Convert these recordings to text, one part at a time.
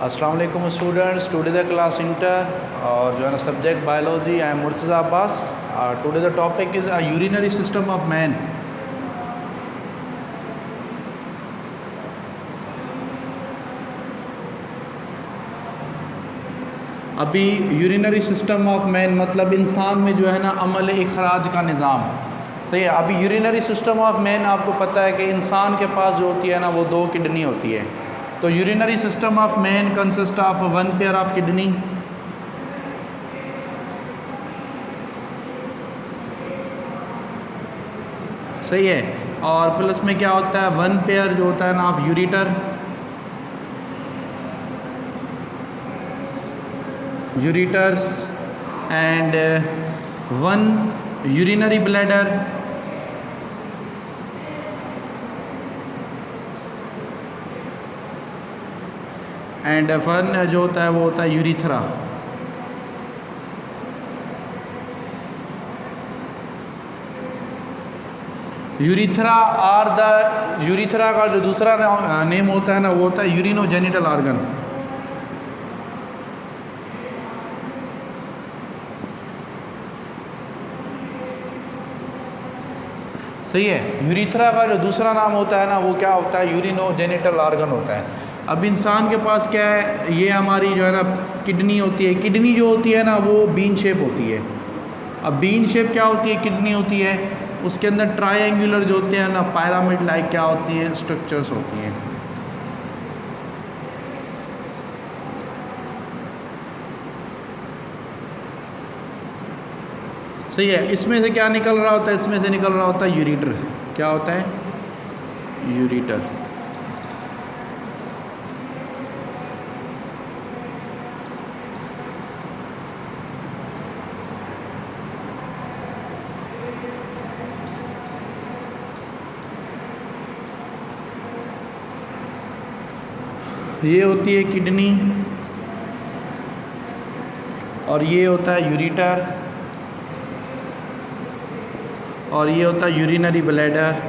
अस्सलाम वालेकुम students, today the class inter और जो है ना subject biology. I am Murtaza Abbas. Today the topic is a urinary system of man. अभी यूरिनरी सिस्टम ऑफ मैन मतलब इंसान में जो है ना अमल इखराज का निज़ाम, सही है। अभी यूरिनरी सिस्टम ऑफ मैन आपको पता है कि इंसान के पास जो होती है ना वो 2 किडनी होती है। तो urinary system of man consist of 1 pair of kidney, सही है। और प्लस में क्या होता है 1 पेयर जो होता है ना of ureters and 1 urinary bladder and 1 जो होता है वो होता है यूरिथ्रा। यूरिथ्रा का जो दूसरा नेम होता है ना वो होता है यूरिनोजेनिटल ऑर्गन। सही है। यूरिथ्रा का जो दूसरा नाम होता है ना वो क्या होता है, यूरिनोजेनिटल ऑर्गन होता है। अब इंसान के पास क्या है, ये हमारी जो है ना किडनी होती है। किडनी जो होती है ना वो बीन शेप होती है। अब बीन शेप क्या होती है, किडनी होती है। उसके अंदर ट्रायंगुलर जो होते हैं ना पिरामिड लाइक क्या होती है, स्ट्रक्चर्स होती हैं। सही है। इसमें से क्या निकल रहा होता है, इसमें से निकल रहा होता है यूरिटर। क्या होता है, यूरिटर। ये होती है किडनी और ये होता है यूरिटर और ये होता है यूरिनरी ब्लैडर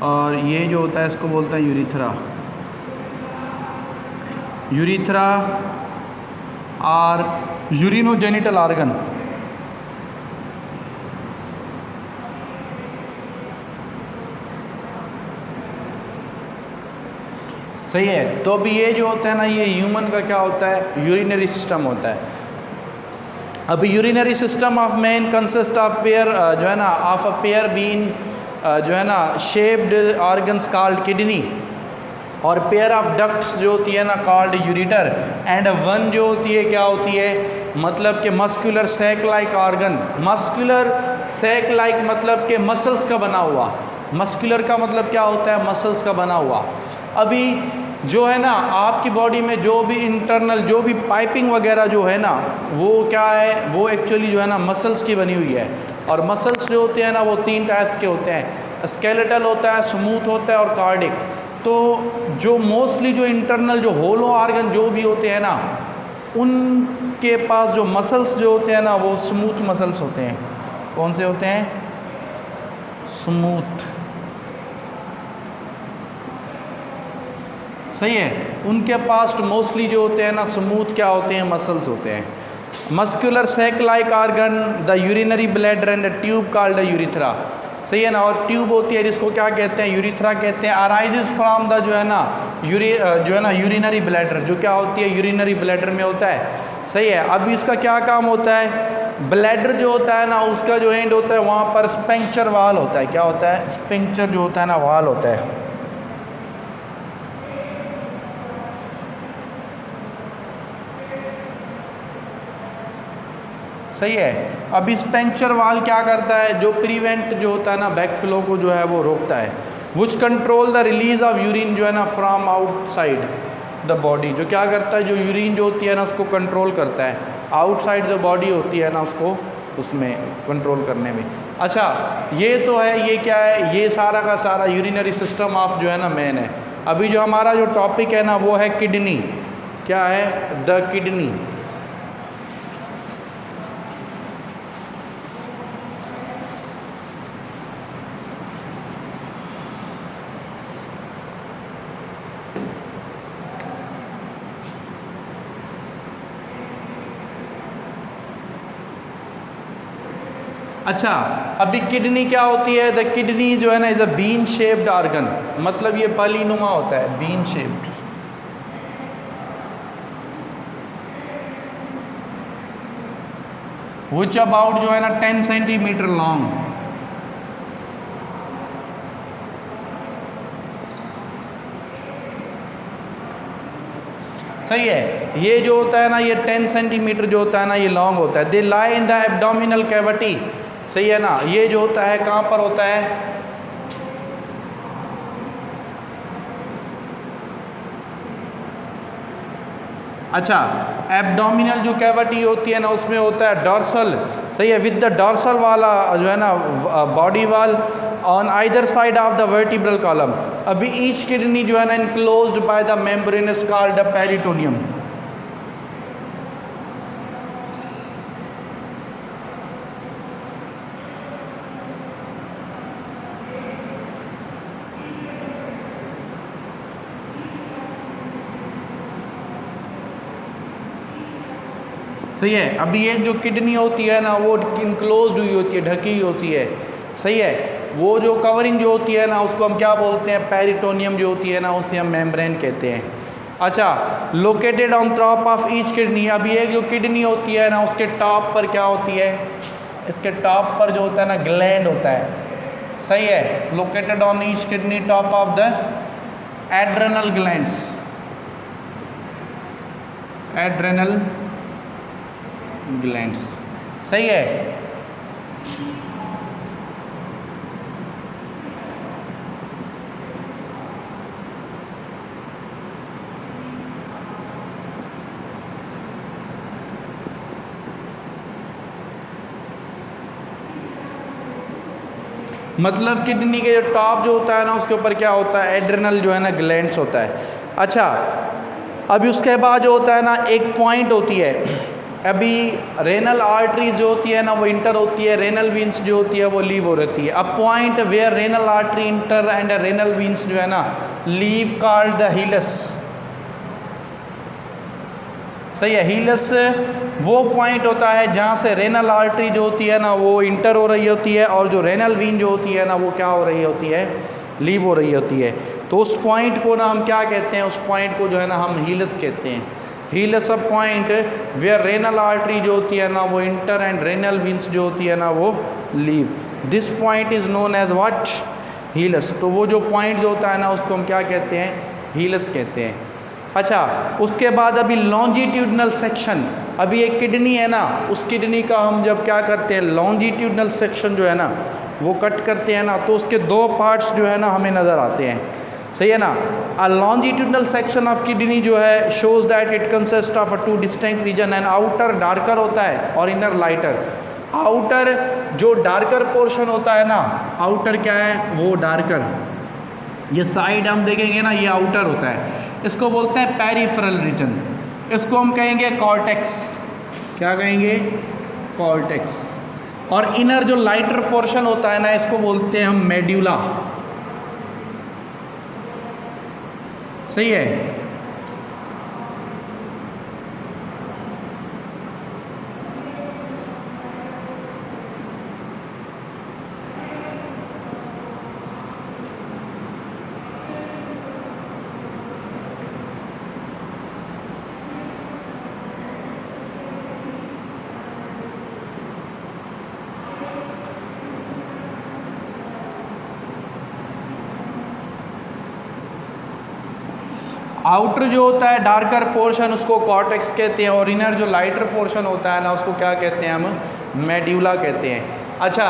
और ये जो होता है इसको बोलते हैं यूरिथ्रा। यूरिथ्रा और यूरिनोजेनिटल ऑर्गन। सही है। तो अभी ये जो होता है ना ये ह्यूमन का क्या होता है, यूरिनरी सिस्टम होता है। अभी urinary system of man consist of pair जो है ना ऑफ अ पेयर बीन जो है ना शेप्ड ऑर्गन्स कॉल्ड किडनी और पेयर ऑफ डक्ट्स जो होती है ना कॉल्ड यूरिटर एंड 1 जो होती है क्या होती है, मतलब कि muscular sac like organ. Muscular sac like मतलब कि मसल्स का बना हुआ। मस्कुलर का मतलब क्या होता है, मसल्स का बना हुआ। अभी जो है ना आपकी बॉडी में जो भी इंटरनल जो भी पाइपिंग वगैरह जो है ना वो क्या है, वो एक्चुअली जो है ना मसल्स की बनी हुई है। और मसल्स जो होते हैं ना वो 3 टाइप्स के होते हैं, स्केलेटल होता है, स्मूथ होता है और कार्डिक। तो जो मोस्टली जो इंटरनल जो होलो ऑर्गन जो भी होते हैं ना उनके पास जो मसल्स जो होते हैं ना वो स्मूथ मसल्स होते हैं। कौन से होते हैं, स्मूथ। सही है। उनके पास मोस्टली जो होते हैं ना स्मूथ क्या होते हैं, मसल्स होते हैं। Muscular sac like organ the urinary bladder and the tube called the urethra. सही है ना। और ट्यूब होती है जिसको क्या कहते हैं, यूरिथ्रा कहते हैं। अराइजेस फ्रॉम द जो है ना यूरिनरी ब्लैडर, जो क्या होती है यूरिनरी ब्लैडर में होता है। सही है। अब इसका क्या काम होता है, ब्लैडर जो होता है ना उसका जो एंड होता है वहाँ पर स्पेंक्चर वाल होता है। क्या होता है, स्पेंक्चर जो होता है ना वाल होता है। सही है। अब स्पेंक्चर वाल क्या करता है, जो प्रिवेंट जो होता है ना बैकफ्लो को जो है वो रोकता है। Which control the release of urine जो है ना फ्रॉम आउटसाइड द बॉडी, जो क्या करता है, जो यूरिन जो होती है ना उसको कंट्रोल करता है। आउटसाइड जो बॉडी होती है ना उसको उसमें कंट्रोल करने में। अच्छा ये तो है, ये क्या है, ये सारा का सारा यूरिनरी सिस्टम ऑफ जो है ना मैन है। अभी जो हमारा जो टॉपिक है ना वो है किडनी। क्या है, द किडनी। अच्छा, अभी किडनी क्या होती है? द किडनी जो है ना is a bean shaped organ, मतलब ये पलीनुमा होता है, बीन शेप्ड। विच अबाउट जो है ना 10 सेंटीमीटर लॉन्ग। सही है, ये जो होता है ना ये 10 सेंटीमीटर जो होता है ना ये लॉन्ग होता है। दे लाई इन द एब्डोमिनल कैविटी, सही है ना, ये जो होता है कहाँ पर होता है? अच्छा, एब्डोमिनल जो कैविटी होती है ना उसमें होता है डॉर्सल, सही है, विद द डॉर्सल वाला जो है ना body wall on either side of the vertebral column. अभी ईच किडनी जो है ना enclosed by the membranes called the peritoneum. सही है, अभी ये जो किडनी होती है ना वो इनक्लोज्ड हुई होती है, ढकी हुई होती है, सही है। वो जो कवरिंग जो होती है ना उसको हम क्या बोलते हैं? पेरिटोनियम जो होती है ना उसे हम मेम्ब्रेन कहते हैं। अच्छा, located on top of each kidney, अभी एक जो किडनी होती है ना उसके टॉप पर क्या होती है? इसके टॉप पर जो होता है ना ग्लैंड होता है, सही है। Located on each kidney top of the adrenal glands, adrenal glands, सही है। मतलब किडनी के जो टॉप जो होता है ना उसके ऊपर क्या होता है? एड्रेनल जो है ना ग्लैंड्स होता है। अच्छा, अभी उसके बाद जो होता है ना एक पॉइंट होती है, अभी रेनल आर्टरी जो होती है ना वो इंटर होती है, रेनल वीन्स जो होती है वो लीव हो रहती है। A point where renal artery enter and renal veins जो है ना लीव कॉल्ड द हीलस, सही है। हीलस वो पॉइंट होता है जहाँ से रेनल आर्टरी जो होती है ना वो इंटर हो रही होती है और जो रेनल वीन जो होती है ना वो क्या हो रही होती है? लीव हो रही होती है। तो उस पॉइंट को ना हम क्या कहते हैं? उस पॉइंट को जो है ना हम हीलस कहते हैं। Hilus a point where renal artery जो होती है ना वो इंटर एंड रेनल वीन्स जो होती है ना वो leave. This point is known as what? Hilus. तो वो जो पॉइंट जो होता है ना उसको हम क्या कहते हैं? हीलस कहते हैं। अच्छा, उसके बाद अभी लॉन्जिट्यूडनल सेक्शन, अभी एक किडनी है ना उस किडनी का हम जब क्या करते हैं? लॉन्जिट्यूडनल सेक्शन जो है ना वो कट करते हैं ना तो उसके दो पार्ट्स जो है ना हमें नज़र आते हैं, सही है ना। A longitudinal section of kidney जो है shows that it consist of a two distinct region and outer darker होता है और इनर लाइटर। आउटर जो डार्कर पोर्शन होता है ना, आउटर क्या है? वो डार्कर, ये साइड हम देखेंगे ना ये आउटर होता है, इसको बोलते हैं पेरिफेरल रीजन। इसको हम कहेंगे कॉर्टेक्स। क्या कहेंगे? कॉर्टेक्स। और इनर जो लाइटर पोर्शन होता है ना इसको बोलते हैं हम मेड्यूला, सही है। आउटर जो होता है डार्कर पोर्शन उसको कॉर्टेक्स कहते हैं और इनर जो लाइटर पोर्शन होता है ना उसको क्या कहते हैं? हम मेड्यूला कहते हैं। अच्छा,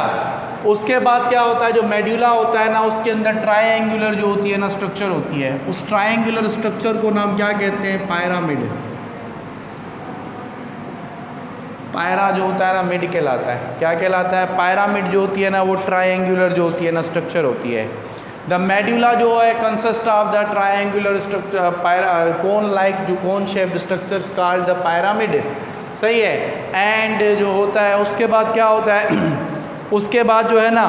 उसके बाद क्या होता है? जो मेड्यूला होता है ना उसके अंदर ट्रायंगुलर जो होती है ना स्ट्रक्चर होती है, उस ट्रायंगुलर स्ट्रक्चर को नाम क्या कहते हैं? पायरामिड। पायरा जो होता है ना मिड कहलाता है। क्या कहलाता है? पायरामिड जो होती है ना वो ट्रायंगुलर जो होती है ना स्ट्रक्चर होती है। द मेड्यूला जो है consist of the triangular structure cone like जो cone shaped structures called the pyramid, सही है। एंड जो होता है उसके बाद क्या होता है? उसके बाद जो है ना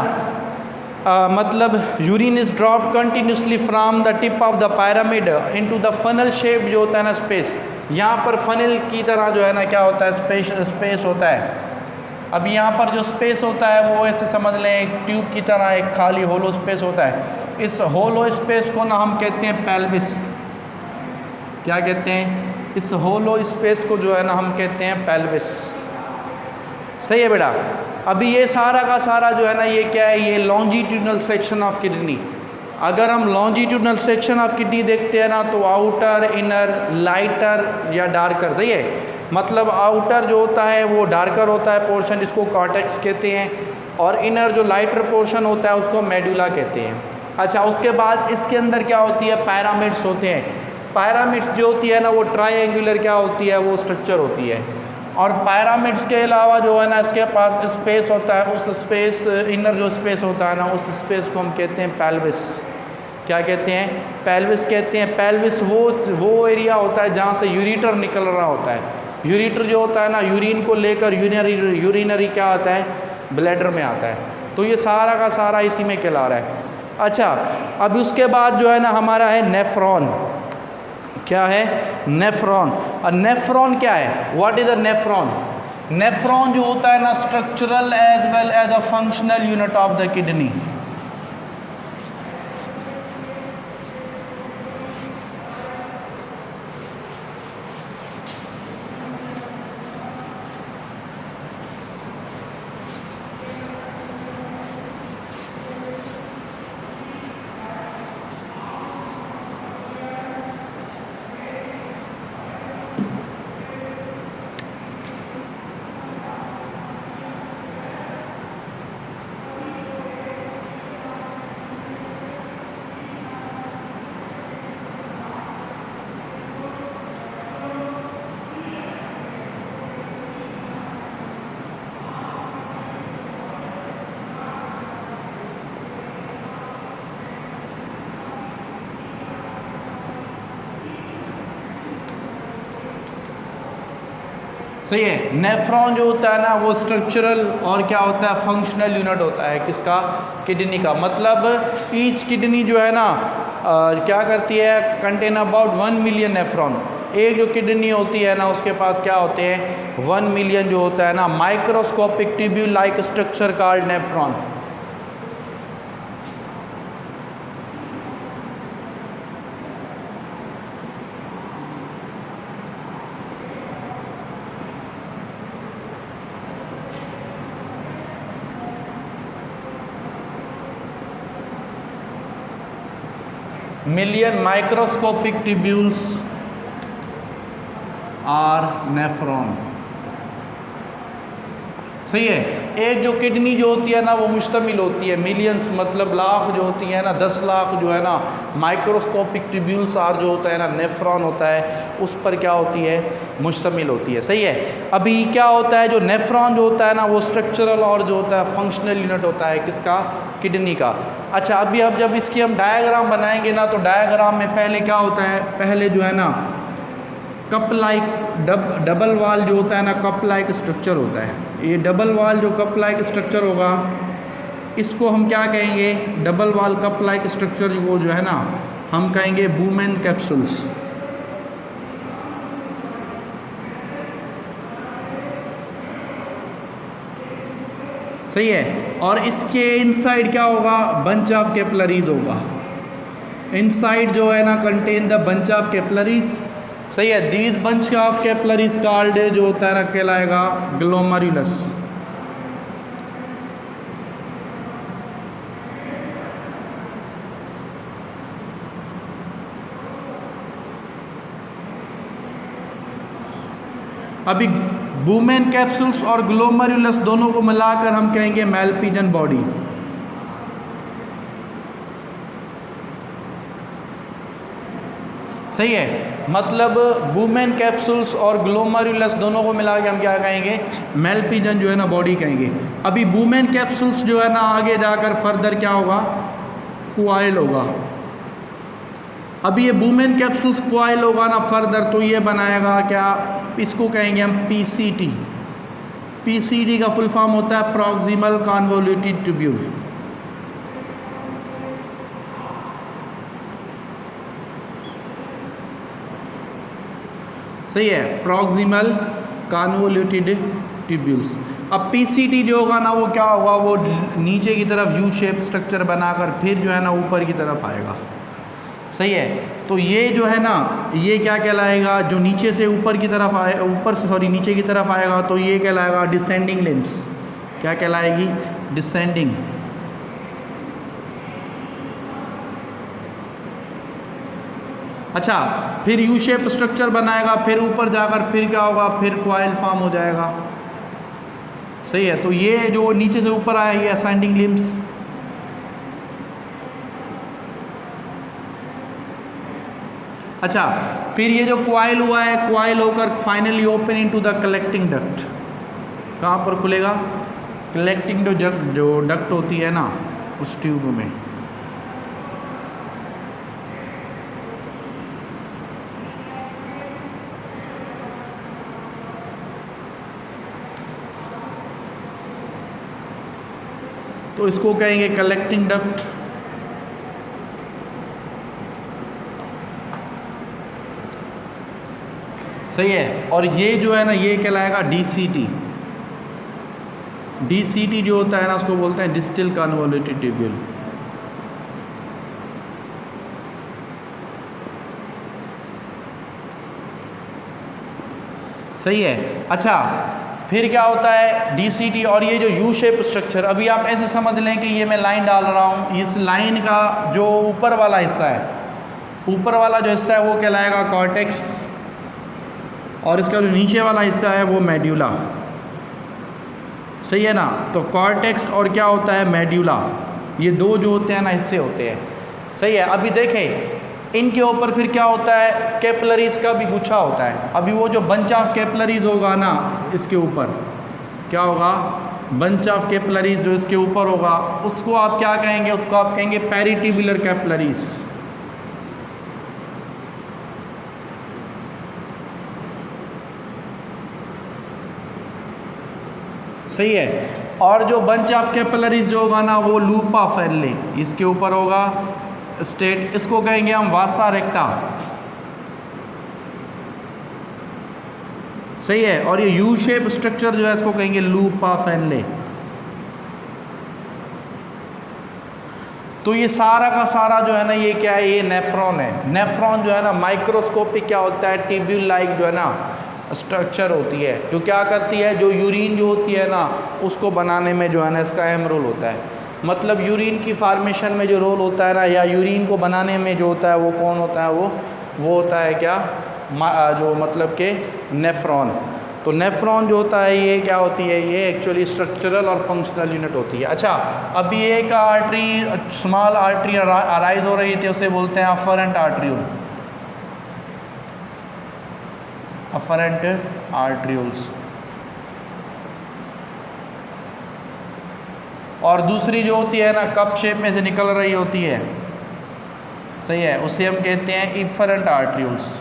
मतलब urine is dropped continuously from the tip of the pyramid into the funnel shape जो होता है ना स्पेस, यहाँ पर फनल की तरह जो है ना क्या होता है? स्पेस होता है, अब यहाँ पर जो स्पेस होता है वो ऐसे समझ लें एक ट्यूब की तरह एक खाली होलो स्पेस होता है। इस होलो स्पेस को ना हम कहते हैं पेल्विस। क्या कहते हैं? इस होलो स्पेस को जो है ना हम कहते हैं पेल्विस। सही है बेटा। अभी ये सारा का सारा जो है ना ये क्या है? ये लॉन्जिट्यूडनल सेक्शन ऑफ किडनी। अगर हम लॉन्जिट्यूडनल सेक्शन ऑफ किडनी देखते हैं ना तो आउटर, इनर, लाइटर या डार्कर। सही है, मतलब आउटर जो होता है वो डार्कर होता है पोर्शन, जिसको कॉर्टेक्स कहते हैं, और इनर जो लाइटर पोर्शन होता है उसको मेडुला कहते हैं। अच्छा, उसके बाद इसके अंदर क्या होती है? पैरामिड्स होते हैं। पैरामिड्स जो होती है ना वो ट्रायंगुलर क्या होती है? वो स्ट्रक्चर होती है। और पैरामिड्स के अलावा जो है ना इसके पास स्पेस होता है। उस स्पेस, इनर जो स्पेस होता है ना उस स्पेस को हम कहते हैं पेल्विस। क्या कहते हैं? पेल्विस कहते हैं। पेल्विस वो एरिया होता है जहाँ से यूरेटर निकल रहा होता है। यूरेटर जो होता है ना यूरिन को लेकर यूरिनरी क्या आता है? ब्लैडर में आता है। तो ये सारा का सारा इसी में कहला रहा है। अच्छा, अब उसके बाद जो है ना हमारा है नेफ्रॉन। क्या है? नेफ्रॉन। और नेफ्रॉन क्या है? What is a nephron? Nephron जो होता है ना structural as well as a functional unit of the kidney. सही है। नेफ्रॉन जो होता है ना वो स्ट्रक्चरल और क्या होता है? फंक्शनल यूनिट होता है। किसका? किडनी का। मतलब ईच किडनी जो है ना क्या करती है? Contain about 1 million nephron. एक जो किडनी होती है ना उसके पास क्या होते हैं? 1 मिलियन जो होता है ना microscopic tubule like structure called nephron. Million microscopic tubules are nephron. सही है। एक जो किडनी जो होती है ना वो मुश्तमिल होती है मिलियंस, मतलब लाख जो होती है ना 10 लाख जो है ना माइक्रोस्कोपिक ट्यूब्यूल्स आर जो होता है ना नेफ्रॉन होता है उस पर क्या होती है? मुश्तमिल होती है। सही है। अभी क्या होता है? जो नेफ्रॉन जो होता है ना वो स्ट्रक्चरल और जो होता है फंक्शनल यूनिट होता है। किसका? किडनी का। अच्छा, अभी अब जब इसकी हम डायग्राम बनाएंगे ना तो डायग्राम में पहले क्या होता है? पहले जो है ना कप लाइक डबल वाल जो होता है ना कप लाइक स्ट्रक्चर होता है। ये डबल वाल जो कप लाइक स्ट्रक्चर होगा इसको हम क्या कहेंगे? डबल वाल कप लाइक स्ट्रक्चर वो जो है ना हम कहेंगे बूमेन कैप्सूल्स। सही है। और इसके इनसाइड क्या होगा? बंच ऑफ कैपिलरीज होगा। इनसाइड जो है ना contain the bunch of capillaries. सही है। These bunch of capillaries called जो होता है ना कहलाएगा ग्लोमेरुलस। अभी बूमेन कैप्सूल्स और ग्लोमेरुलस दोनों को मिलाकर हम कहेंगे मैलपिजन बॉडी। सही है। मतलब बूमेन कैप्सूल्स और ग्लोमेरुलस दोनों को मिला के हम क्या कहेंगे? मैलपिजन जो है ना बॉडी कहेंगे। अभी बूमेन कैप्सूल्स जो है ना आगे जाकर फर्दर क्या होगा? क्वाइल होगा। अभी ये बूमेन कैप्सूल्स क्वाइल होगा ना फर्दर तो ये बनाएगा क्या? इसको कहेंगे हम पीसीटी। पीसीटी का फुल फॉर्म होता है प्रॉक्सिमल कन्वोल्यूटेड ट्यूब्यूल। सही है। Proximal convoluted tubules. अब पीसीटी जो होगा ना वो क्या होगा, वो नीचे की तरफ यू शेप स्ट्रक्चर बनाकर फिर जो है ना ऊपर की तरफ आएगा। सही है, तो ये जो है ना ये क्या कहलाएगा, जो नीचे से ऊपर की तरफ आए, ऊपर से सॉरी नीचे की तरफ आएगा तो ये कहलाएगा डिसेंडिंग लिम्स। क्या कहलाएगी, डिसेंडिंग। अच्छा, फिर यू शेप स्ट्रक्चर बनाएगा, फिर ऊपर जाकर फिर क्या होगा, फिर क्वाइल फॉर्म हो जाएगा। सही है, तो ये जो नीचे से ऊपर आया ये असेंडिंग लिम्स। अच्छा, फिर ये जो क्वाइल हुआ है, क्वाइल होकर finally open into the collecting duct. कहाँ पर खुलेगा, कलेक्टिंग जो डक्ट होती है ना उस ट्यूब में। तो इसको कहेंगे कलेक्टिंग डक्ट। सही है, और ये जो है ना ये कहलाएगा डीसीटी। डीसीटी जो होता है ना उसको बोलते हैं डिस्टल कन्वोल्यूटेड ट्यूब्यूल। सही है। अच्छा, फिर क्या होता है डीसीटी, और ये जो यू शेप स्ट्रक्चर, अभी आप ऐसे समझ लें कि ये मैं लाइन डाल रहा हूँ, इस लाइन का जो ऊपर वाला हिस्सा है, ऊपर वाला जो हिस्सा है वो कहलाएगा कॉर्टेक्स, और इसका जो नीचे वाला हिस्सा है वो मेड्यूला। सही है ना, तो कॉर्टेक्स और क्या होता है मेड्यूला, ये दो जो होते हैं ना हिस्से होते हैं। सही है, अभी देखें इनके ऊपर फिर क्या होता है, कैपिलरीज का भी गुच्छा होता है। अभी वो जो बंच ऑफ कैपिलरीज होगा ना इसके ऊपर क्या होगा, बंच ऑफ कैपिलरीज जो इसके ऊपर होगा उसको आप क्या कहेंगे, उसको आप कहेंगे पेरिट्यूबुलर कैपिलरीज। सही है, और जो बंच ऑफ कैपिलरीज जो होगा ना वो लूप ऑफ एर्ले इसके ऊपर होगा स्टेट, इसको कहेंगे हम वासा रेक्टा। सही है, और ये यू शेप स्ट्रक्चर जो है इसको कहेंगे लूप ऑफ एर्ले। तो ये सारा का सारा जो है ना ये क्या है, ये नेफ्रॉन है। नेफ्रॉन जो है ना माइक्रोस्कोपिक क्या होता है, ट्यूब्यूल लाइक जो है ना स्ट्रक्चर होती है, जो क्या करती है, जो यूरिन जो होती है ना उसको बनाने में जो है ना इसका अहम रोल होता है। मतलब यूरिन की फार्मेशन में जो रोल होता है ना, या यूरिन को बनाने में जो होता है वो कौन होता है, वो होता है क्या, जो मतलब के नेफ्रॉन। तो नेफ्रॉन जो होता है ये क्या होती है, ये एक्चुअली स्ट्रक्चरल और फंक्शनल यूनिट होती है। अच्छा, अभी एक आर्टरी, स्मॉल आर्टरी अराइज हो रही थी, उसे बोलते हैं अफरेंट आर्ट्रियोल, अफरेंट आर्ट्रियोल्स। और दूसरी जो होती है ना कप शेप में से निकल रही होती है, सही है, उसे हम कहते हैं इफरेंट आर्ट्रियोल्स।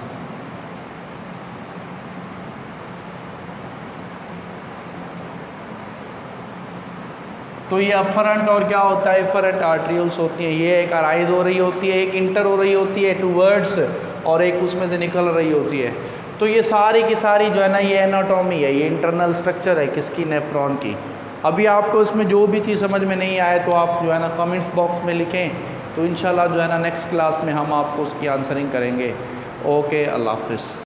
तो ये अफरेंट और क्या होता है, इफरेंट आर्ट्रियोल्स होती है। ये एक अराइज हो रही होती है, एक इंटर हो रही होती है टूवर्ड्स, और एक उसमें से निकल रही होती है। तो ये सारी की सारी जो है ना ये एनाटॉमी है, ये इंटरनल स्ट्रक्चर है किसकी, नेफ्रॉन की। अभी आपको इसमें जो भी चीज़ समझ में नहीं आए तो आप जो है ना कमेंट्स बॉक्स में लिखें, तो इंशाल्लाह जो है ना नेक्स्ट क्लास में हम आपको उसकी आंसरिंग करेंगे। ओके, अल्लाह हाफिज़।